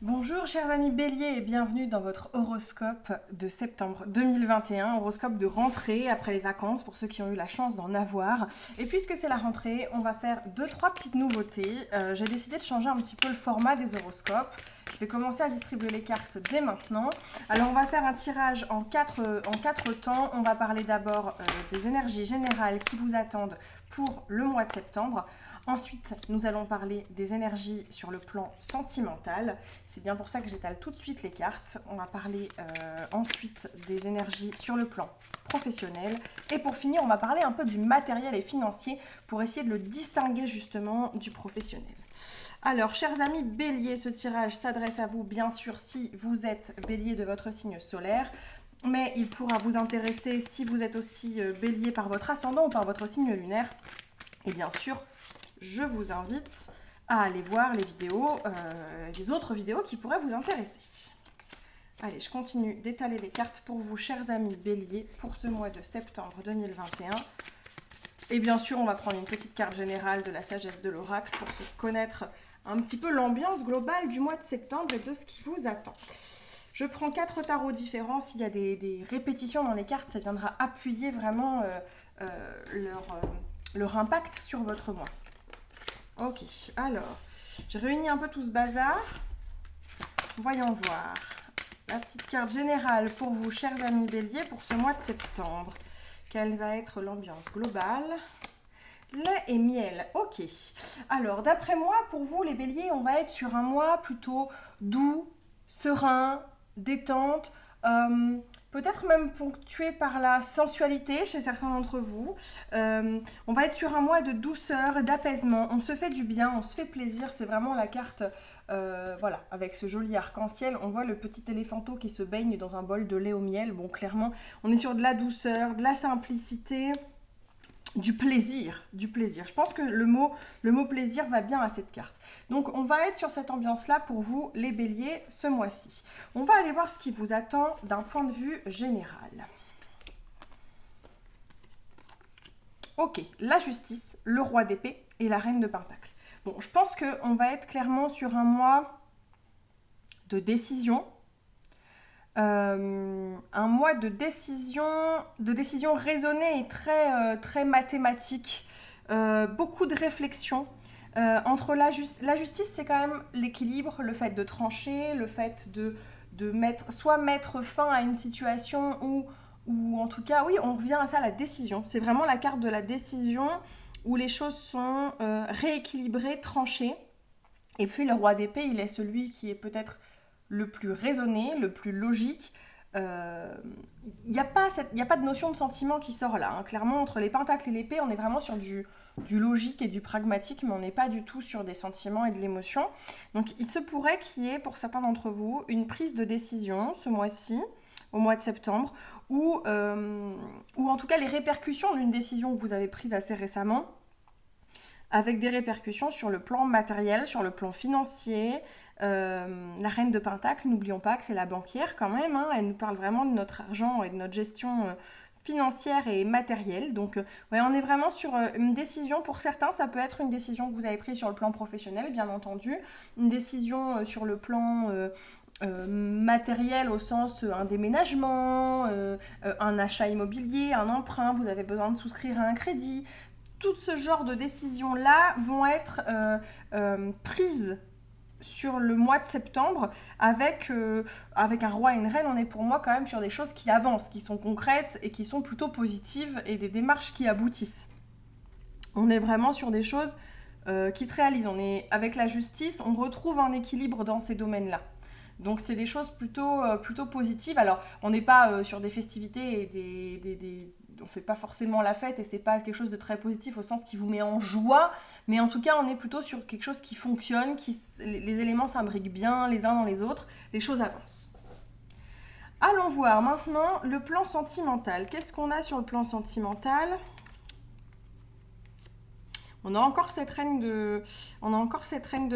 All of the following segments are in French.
Bonjour chers amis Bélier et bienvenue dans votre horoscope de septembre 2021, horoscope de rentrée après les vacances pour ceux qui ont eu la chance d'en avoir. Et puisque c'est la rentrée, on va faire 2-3 petites nouveautés. J'ai décidé de changer un petit peu le format des horoscopes. Je vais commencer à distribuer les cartes dès maintenant. Alors on va faire un tirage en quatre temps. On va parler d'abord des énergies générales qui vous attendent pour le mois de septembre. Ensuite, nous allons parler des énergies sur le plan sentimental. C'est bien pour ça que j'étale tout de suite les cartes. On va parler ensuite des énergies sur le plan professionnel. Et pour finir, on va parler un peu du matériel et financier pour essayer de le distinguer justement du professionnel. Alors, chers amis Bélier, ce tirage s'adresse à vous, bien sûr, si vous êtes Bélier de votre signe solaire. Mais il pourra vous intéresser si vous êtes aussi Bélier par votre ascendant ou par votre signe lunaire. Et bien sûr, je vous invite à aller voir les vidéos, les autres vidéos qui pourraient vous intéresser. Allez, je continue d'étaler les cartes pour vous, chers amis Bélier, pour ce mois de septembre 2021. Et bien sûr, on va prendre une petite carte générale de la sagesse de l'oracle pour se connaître un petit peu l'ambiance globale du mois de septembre et de ce qui vous attend. Je prends 4 tarots différents. S'il y a des répétitions dans les cartes, ça viendra appuyer vraiment leur impact sur votre mois. Ok, alors, j'ai réuni un peu tout ce bazar. Voyons voir. La petite carte générale pour vous, chers amis Bélier, pour ce mois de septembre. Quelle va être l'ambiance globale? Lait et miel, ok. Alors, d'après moi, pour vous, les Béliers, on va être sur un mois plutôt doux, serein, détente, peut-être même ponctué par la sensualité chez certains d'entre vous. On va être sur un mois de douceur, d'apaisement. On se fait du bien, on se fait plaisir. C'est vraiment la carte, voilà, avec ce joli arc-en-ciel. On voit le petit éléphanteau qui se baigne dans un bol de lait au miel. Bon, clairement, on est sur de la douceur, de la simplicité. Du plaisir. Je pense que le mot plaisir va bien à cette carte. Donc on va être sur cette ambiance-là pour vous, les béliers, ce mois-ci. On va aller voir ce qui vous attend d'un point de vue général. Ok, la justice, le roi d'épée et la reine de pentacle. Bon, je pense qu'on va être clairement sur un mois de décision. Un mois de décision raisonnée et très mathématique. Beaucoup de réflexion. Entre la justice, c'est quand même l'équilibre, le fait de trancher, le fait de mettre fin à une situation ou en tout cas, oui, on revient à ça, la décision. C'est vraiment la carte de la décision où les choses sont rééquilibrées, tranchées. Et puis le roi d'épée, il est celui qui est peut-être le plus raisonné, le plus logique. Il n'y a pas de notion de sentiment qui sort là. Hein. Clairement, entre les pentacles et l'épée, on est vraiment sur du logique et du pragmatique, mais on n'est pas du tout sur des sentiments et de l'émotion. Donc il se pourrait qu'il y ait, pour certains d'entre vous, une prise de décision ce mois-ci, au mois de septembre, ou en tout cas les répercussions d'une décision que vous avez prise assez récemment, avec des répercussions sur le plan matériel, sur le plan financier. La reine de Pentacle, n'oublions pas que c'est la banquière quand même, hein, elle nous parle vraiment de notre argent et de notre gestion financière et matérielle. Donc ouais, on est vraiment sur une décision, pour certains ça peut être une décision que vous avez prise sur le plan professionnel, bien entendu, une décision sur le plan matériel au sens un déménagement, un achat immobilier, un emprunt, vous avez besoin de souscrire à un crédit. Tout ce genre de décisions-là vont être prises sur le mois de septembre avec un roi et une reine. On est pour moi quand même sur des choses qui avancent, qui sont concrètes et qui sont plutôt positives et des démarches qui aboutissent. On est vraiment sur des choses qui se réalisent. Avec la justice, on retrouve un équilibre dans ces domaines-là. Donc c'est des choses plutôt positives. Alors on n'est pas sur des festivités et on fait pas forcément la fête et c'est pas quelque chose de très positif au sens qui vous met en joie, mais en tout cas on est plutôt sur quelque chose qui fonctionne, les éléments s'imbriquent bien les uns dans les autres, les choses avancent. Allons voir maintenant le plan sentimental. Qu'est-ce qu'on a sur le plan sentimental ? On a encore cette reine de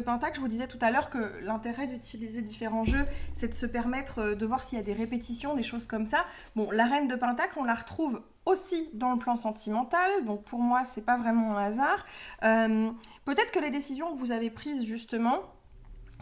Pentacle. Je vous disais tout à l'heure que l'intérêt d'utiliser différents jeux, c'est de se permettre de voir s'il y a des répétitions, des choses comme ça. Bon, la reine de Pentacle, on la retrouve aussi dans le plan sentimental, donc pour moi, c'est pas vraiment un hasard. Peut-être que les décisions que vous avez prises justement,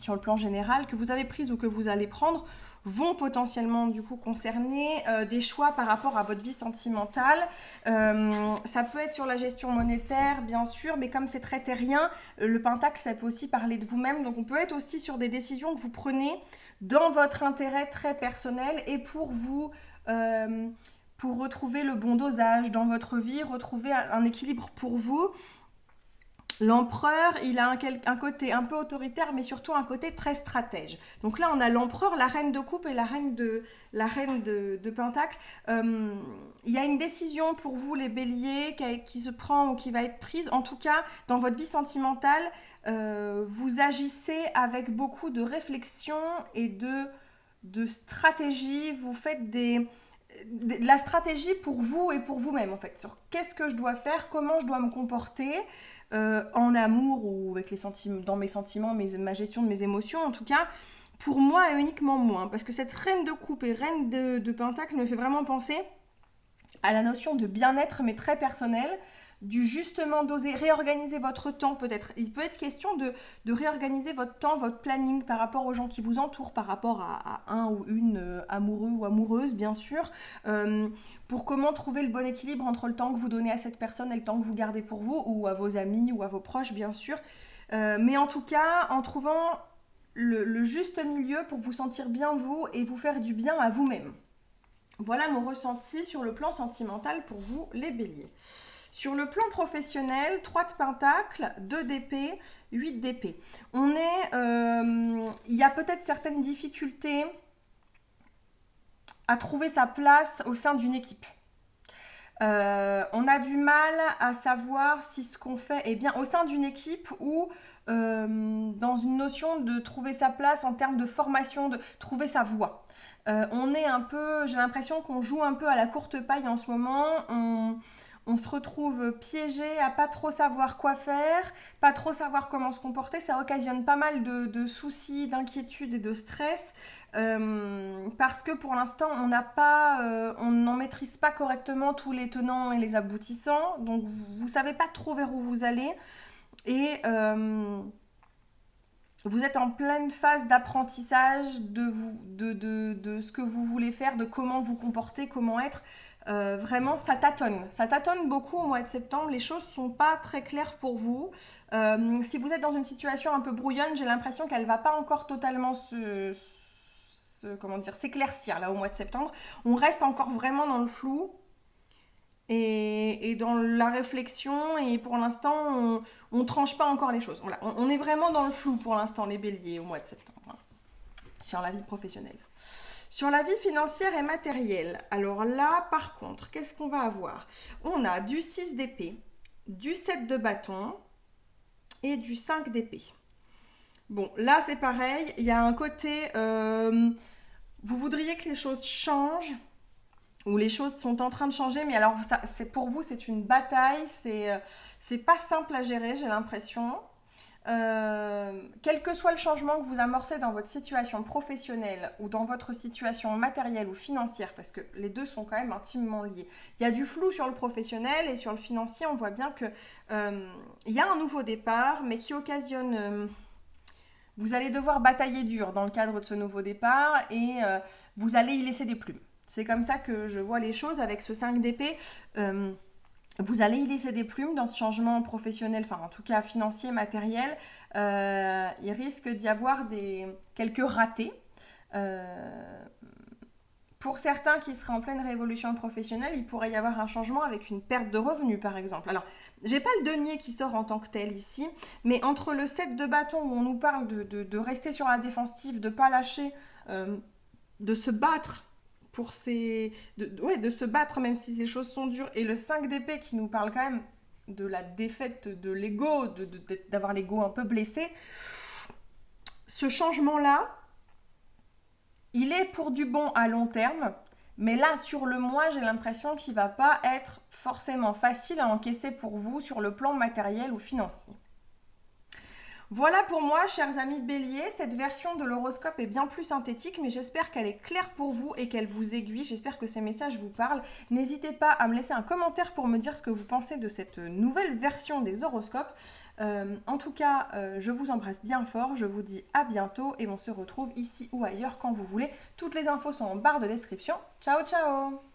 sur le plan général, que vous avez prises ou que vous allez prendre, vont potentiellement du coup concerner des choix par rapport à votre vie sentimentale. Ça peut être sur la gestion monétaire, bien sûr, mais comme c'est très terrien, le pentacle, ça peut aussi parler de vous-même. Donc on peut être aussi sur des décisions que vous prenez dans votre intérêt très personnel et pour vous, pour retrouver le bon dosage dans votre vie, retrouver un équilibre pour vous. L'empereur, il a un côté un peu autoritaire, mais surtout un côté très stratège. Donc là, on a l'empereur, la reine de coupe et la reine de pentacle. Il y a une décision pour vous, les béliers, qui se prend ou qui va être prise. En tout cas, dans votre vie sentimentale, vous agissez avec beaucoup de réflexion et de stratégie. Vous faites de la stratégie pour vous et pour vous-même, en fait, sur qu'est-ce que je dois faire, comment je dois me comporter, en amour ou avec dans mes sentiments, ma gestion de mes émotions, en tout cas, pour moi et uniquement moi. Parce que cette reine de coupe et reine de pentacle me fait vraiment penser à la notion de bien-être, mais très personnel, du justement d'oser réorganiser votre temps peut-être. Il peut être question de réorganiser votre temps, votre planning par rapport aux gens qui vous entourent, par rapport à un ou une amoureux ou amoureuse, bien sûr, pour comment trouver le bon équilibre entre le temps que vous donnez à cette personne et le temps que vous gardez pour vous, ou à vos amis, ou à vos proches, bien sûr. Mais en tout cas, en trouvant le juste milieu pour vous sentir bien vous et vous faire du bien à vous-même. Voilà mon ressenti sur le plan sentimental pour vous, les béliers. Sur le plan professionnel, 3 de pentacle, 2 d'épée, 8 d'épée. Il y a peut-être certaines difficultés à trouver sa place au sein d'une équipe. On a du mal à savoir si ce qu'on fait est bien au sein d'une équipe ou dans une notion de trouver sa place en termes de formation, de trouver sa voie. J'ai l'impression qu'on joue un peu à la courte paille en ce moment. On se retrouve piégé à pas trop savoir quoi faire, pas trop savoir comment se comporter. Ça occasionne pas mal de soucis, d'inquiétudes et de stress parce que pour l'instant, on n'en maîtrise pas correctement tous les tenants et les aboutissants. Donc, vous savez pas trop vers où vous allez et vous êtes en pleine phase d'apprentissage de ce que vous voulez faire, de comment vous comporter, comment être. Vraiment, ça tâtonne beaucoup au mois de septembre. Les choses sont pas très claires pour vous. Si vous êtes dans une situation un peu brouillonne, j'ai l'impression qu'elle va pas encore totalement s'éclaircir là au mois de septembre. On reste encore vraiment dans le flou et dans la réflexion et pour l'instant on tranche pas encore les choses. Voilà, on est vraiment dans le flou pour l'instant, les béliers, au mois de septembre, hein, sur la vie professionnelle. Sur la vie financière et matérielle, alors là, par contre, qu'est-ce qu'on va avoir? On a du 6 d'épée, du 7 de bâton et du 5 d'épée. Bon, là, c'est pareil. Il y a un côté... vous voudriez que les choses changent ou les choses sont en train de changer, mais alors, pour vous, c'est une bataille. C'est pas simple à gérer, j'ai l'impression. Quel que soit le changement que vous amorcez dans votre situation professionnelle ou dans votre situation matérielle ou financière, parce que les deux sont quand même intimement liés. Il y a du flou sur le professionnel et sur le financier, on voit bien que il y a un nouveau départ, mais qui occasionne... vous allez devoir batailler dur dans le cadre de ce nouveau départ et vous allez y laisser des plumes. C'est comme ça que je vois les choses avec ce 5 d'épée. Vous allez y laisser des plumes dans ce changement professionnel, enfin en tout cas financier, matériel. Il risque d'y avoir quelques ratés. Pour certains qui seraient en pleine révolution professionnelle, il pourrait y avoir un changement avec une perte de revenus par exemple. Alors, j'ai pas le denier qui sort en tant que tel ici, mais entre le 7 de bâton où on nous parle de rester sur la défensive, de pas lâcher, de se battre de se battre même si ces choses sont dures, et le 5 d'épée qui nous parle quand même de la défaite de l'ego, d'avoir l'ego un peu blessé. Ce changement-là, il est pour du bon à long terme, mais là, sur le mois, j'ai l'impression qu'il ne va pas être forcément facile à encaisser pour vous sur le plan matériel ou financier. Voilà pour moi, chers amis béliers, cette version de l'horoscope est bien plus synthétique, mais j'espère qu'elle est claire pour vous et qu'elle vous aiguille, j'espère que ces messages vous parlent. N'hésitez pas à me laisser un commentaire pour me dire ce que vous pensez de cette nouvelle version des horoscopes. En tout cas, je vous embrasse bien fort, je vous dis à bientôt et on se retrouve ici ou ailleurs quand vous voulez. Toutes les infos sont en barre de description. Ciao ciao!